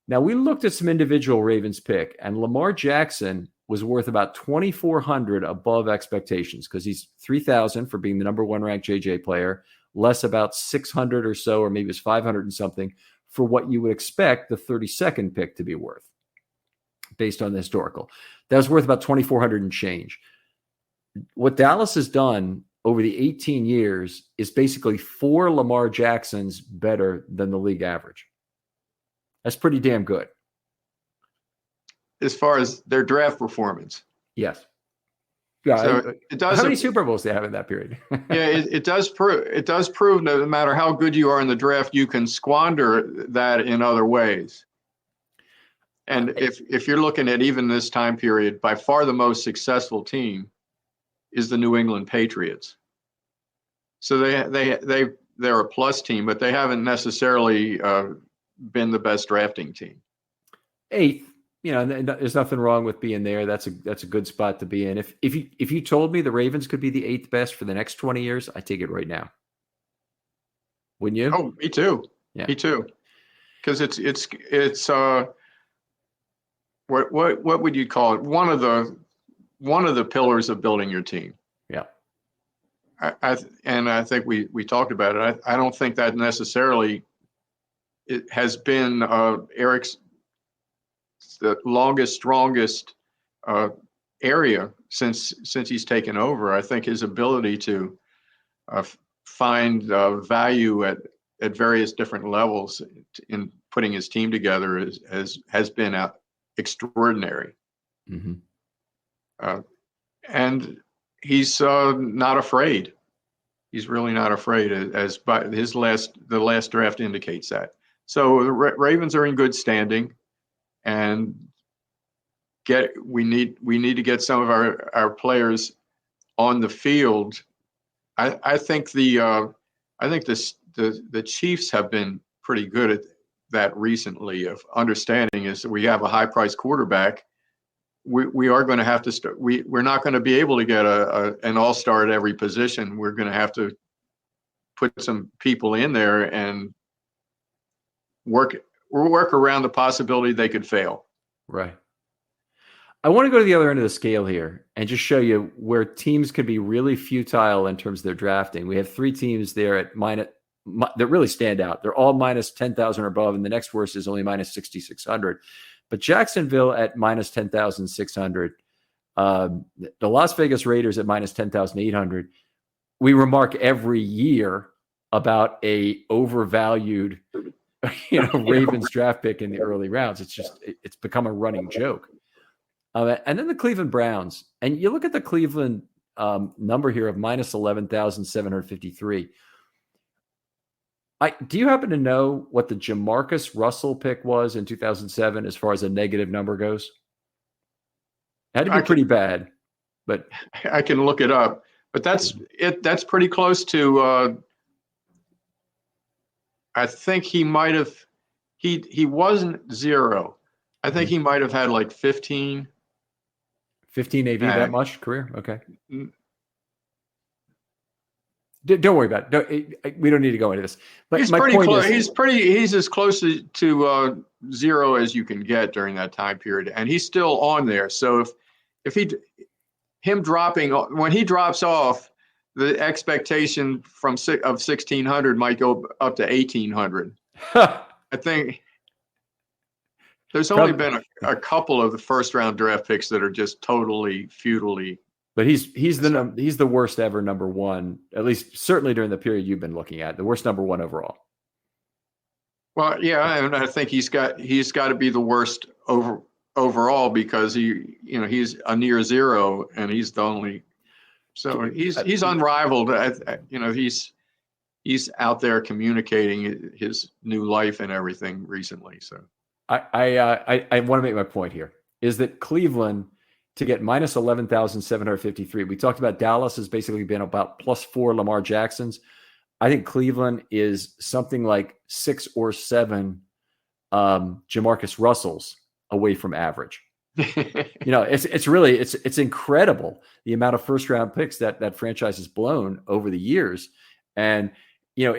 Now, we looked at some individual Ravens pick, and Lamar Jackson was worth about 2,400 above expectations because he's 3,000 for being the number one ranked JJ player, less about 600 or so, or maybe it's 500 and something for what you would expect the 32nd pick to be worth. based on the historical. That was worth about 2,400 and change. What Dallas has done over the 18 years is basically 4 Lamar Jacksons better than the league average. That's pretty damn good. As far as their draft performance. Yes. Yeah. So it does. How many Super Bowls do they have in that period? Yeah, it does prove. It does prove no matter how good you are in the draft, you can squander that in other ways. And if you're looking at even this time period, by far the most successful team is the New England Patriots. So they're a plus team, but they haven't necessarily been the best drafting team. 8th. There's nothing wrong with being there. That's a good spot to be in. If you told me the Ravens could be the 8th best for the next 20 years, I'd take it right now. Wouldn't you? Oh, me too. Yeah. Me too. Because it's what would you call it? One of the pillars of building your team. Yeah. I think we talked about it. I don't think that necessarily it has been Eric's the longest, strongest area since he's taken over. I think his ability to find value at various different levels in putting his team together has been extraordinary. Mm-hmm. And he's not afraid. He's really not afraid, as by the last draft indicates that. So the Ravens are in good standing, and we need to get some of our players on the field. I think the Chiefs have been pretty good at that recently, of understanding is that we have a high priced quarterback. We are going to have to start. We're not going to be able to get an all-star at every position. We're going to have to put some people in there and work around the possibility they could fail. Right. I want to go to the other end of the scale here and just show you where teams could be really futile in terms of their drafting. We have 3 teams there at that really stand out. They're all minus 10,000 or above, and the next worst is only minus 6,600. But Jacksonville at minus 10,600, the Las Vegas Raiders at minus 10,800. We remark every year about a overvalued, Ravens draft pick in the early rounds. It's become a running joke. And then the Cleveland Browns, and you look at the Cleveland number here of minus 11,753. Do you happen to know what the Jamarcus Russell pick was in 2007 as far as a negative number goes? It had to be pretty bad, but I can look it up. But that's pretty close to. I think he might have. He wasn't 0. I think he might have had like 15. 15 AV, that much career? Okay. Don't worry about it. We don't need to go into this. But he's pretty close. He's as close to 0 as you can get during that time period, and he's still on there. So if him dropping, when he drops off, the expectation of 1,600 might go up to 1,800. I think there's only been a couple of the first round draft picks that are just totally futilely. But he's the worst ever number 1, at least certainly during the period you've been looking at, the worst number 1 overall. Well, yeah, and I think he's got to be the worst overall because he's a near 0 and he's the only. So he's unrivaled. He's out there communicating his new life and everything recently. So I want to make my point here is that Cleveland, to get minus 11,753. We talked about Dallas has basically been about plus 4 Lamar Jacksons. I think Cleveland is something like 6 or 7 Jamarcus Russells away from average. It's incredible the amount of first round picks that franchise has blown over the years. And, you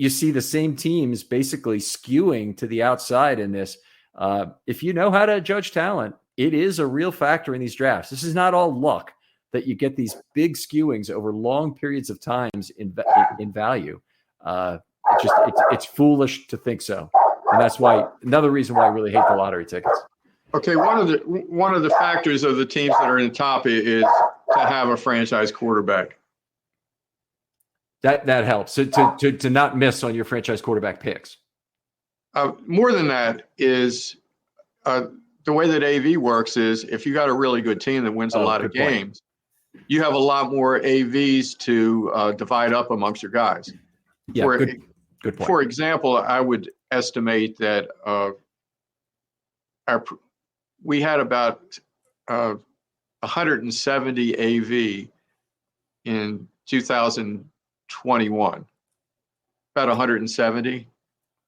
see the same teams basically skewing to the outside in this. If you know how to judge talent, it is a real factor in these drafts. This is not all luck that you get these big skewings over long periods of times in value. It's foolish to think so. And that's why another reason why I really hate the lottery tickets. Okay, one of the factors of the teams that are in the top is to have a franchise quarterback. That helps to not miss on your franchise quarterback picks. More than that is the way that AV works is if you got a really good team that wins a lot of games, you have a lot more AVs to divide up amongst your guys. Yeah, good point. For example, I would estimate that we had about 170 AV in 2021. About 170.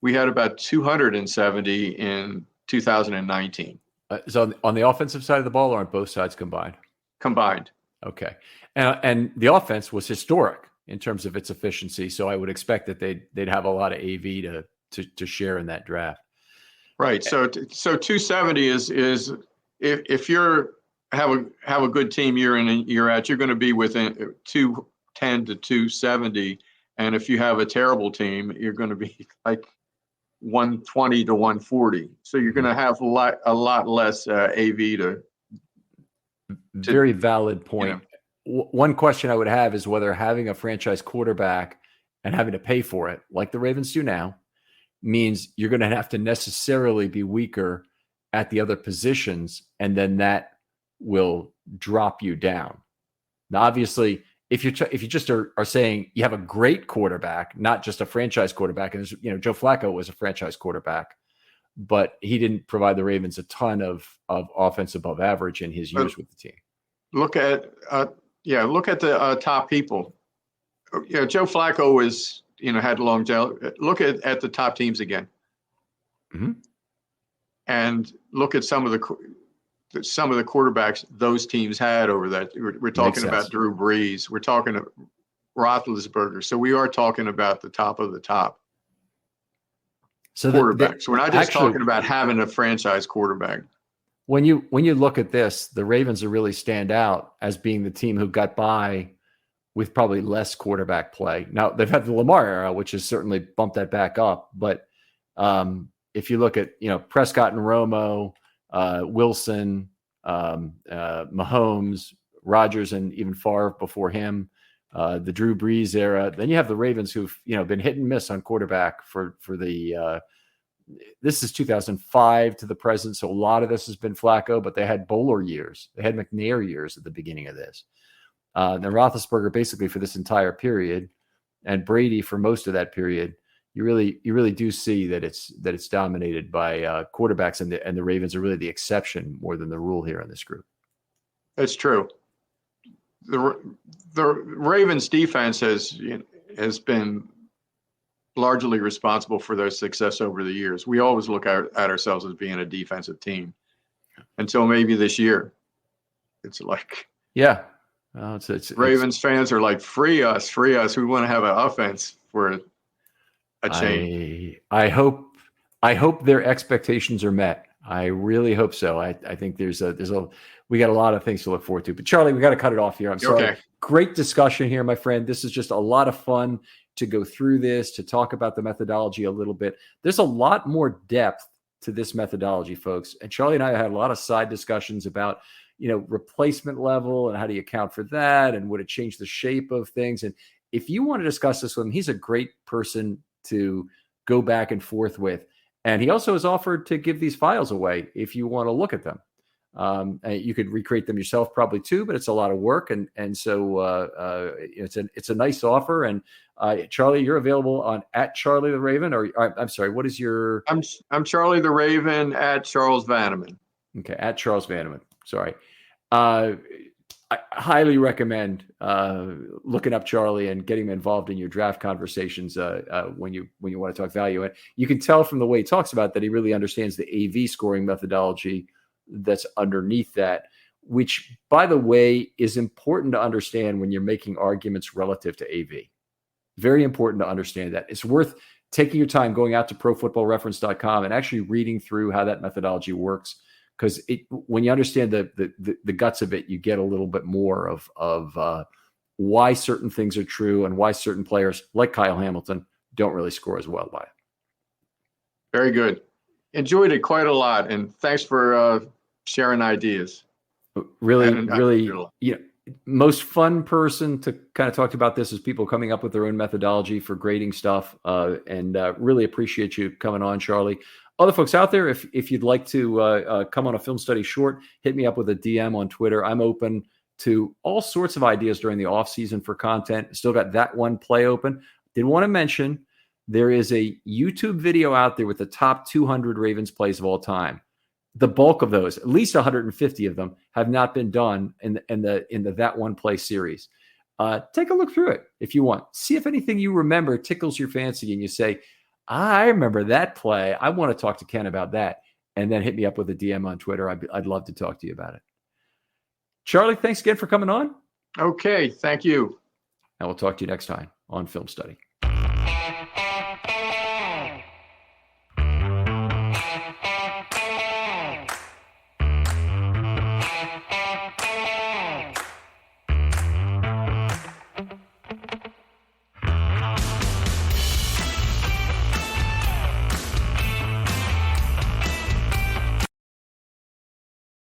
We had about 270 in 2019. So on the offensive side of the ball, or on both sides combined? Combined. Okay, and the offense was historic in terms of its efficiency, so I would expect that they'd have a lot of AV to share in that draft. Right. So 270 is if you're have a good team year in and year out, you're going to be within 210 to 270, and if you have a terrible team, you're going to be like 120 to 140. So you're going to have a lot less AV to. Very valid point. One question I would have is whether having a franchise quarterback and having to pay for it, like the Ravens do now, means you're going to have to necessarily be weaker at the other positions, and then that will drop you down. Now, obviously, if you just are saying you have a great quarterback, not just a franchise quarterback, and Joe Flacco was a franchise quarterback, but he didn't provide the Ravens a ton of offense above average in his years with the team. Look at the top people. Joe Flacco is had longevity. Look at the top teams again, and look at some of the quarterbacks those teams had over that. We're talking about Drew Brees. We're talking about Roethlisberger. So we are talking about the top of the top. So quarterbacks. We're not just talking about having a franchise quarterback. When you look at this, the Ravens really stand out as being the team who got by with probably less quarterback play. Now they've had the Lamar era, which has certainly bumped that back up. But if you look at Prescott and Romo, Wilson, Mahomes, Rodgers, and even Favre before him, the Drew Brees era. Then you have the Ravens who've been hit and miss on quarterback for the. This is 2005 to the present, so a lot of this has been Flacco, but they had Bowler years, they had McNair years at the beginning of this. Then Roethlisberger basically for this entire period, and Brady for most of that period. You really do see that it's dominated by quarterbacks, and the Ravens are really the exception more than the rule here in this group. That's true. The Ravens defense has been largely responsible for their success over the years. We always look at ourselves as being a defensive team until maybe this year. It's like, it's Ravens fans are like, free us. We want to have an offense for a change. I hope their expectations are met. I really hope so. I think we got a lot of things to look forward to. But Charlie, we got to cut it off here. I'm sorry. Okay. Great discussion here, my friend. This is just a lot of fun to go through this, to talk about the methodology a little bit. There's a lot more depth to this methodology, folks. And Charlie and I had a lot of side discussions about, replacement level and how do you account for that, and would it change the shape of things. And if you want to discuss this with him, he's a great person to go back and forth with. And he also has offered to give these files away if you want to look at them. You could recreate them yourself probably too, but it's a lot of work. And so it's a nice offer. And Charlie, you're available on @Charlie the Raven, or I'm sorry, what is your? I'm Charlie the Raven @Charles Vanneman. Okay, @Charles Vanneman. Sorry. I highly recommend looking up Charlie and getting him involved in your draft conversations when you want to talk value. And you can tell from the way he talks about that he really understands the AV scoring methodology that's underneath that, which, by the way, is important to understand when you're making arguments relative to AV. Very important to understand that. It's worth taking your time going out to profootballreference.com and actually reading through how that methodology works. Because when you understand the guts of it, you get a little bit more of why certain things are true and why certain players, like Kyle Hamilton, don't really score as well by it. Very good. Enjoyed it quite a lot, and thanks for sharing ideas. Really, most fun person to kind of talk about this is people coming up with their own methodology for grading stuff, and really appreciate you coming on, Charlie. Other folks out there, if you'd like to come on a film study short, hit me up with a DM on Twitter. I'm open to all sorts of ideas during the off season for content. Still got that one play open. Did want to mention there is a YouTube video out there with the top 200 Ravens plays of all time. The bulk of those, at least 150 of them, have not been done in the That One Play series. Take a look through it if you want. See if anything you remember tickles your fancy and you say, I remember that play. I want to talk to Ken about that. And then hit me up with a DM on Twitter. I'd love to talk to you about it. Charlie, thanks again for coming on. Okay, thank you. And we'll talk to you next time on Film Study.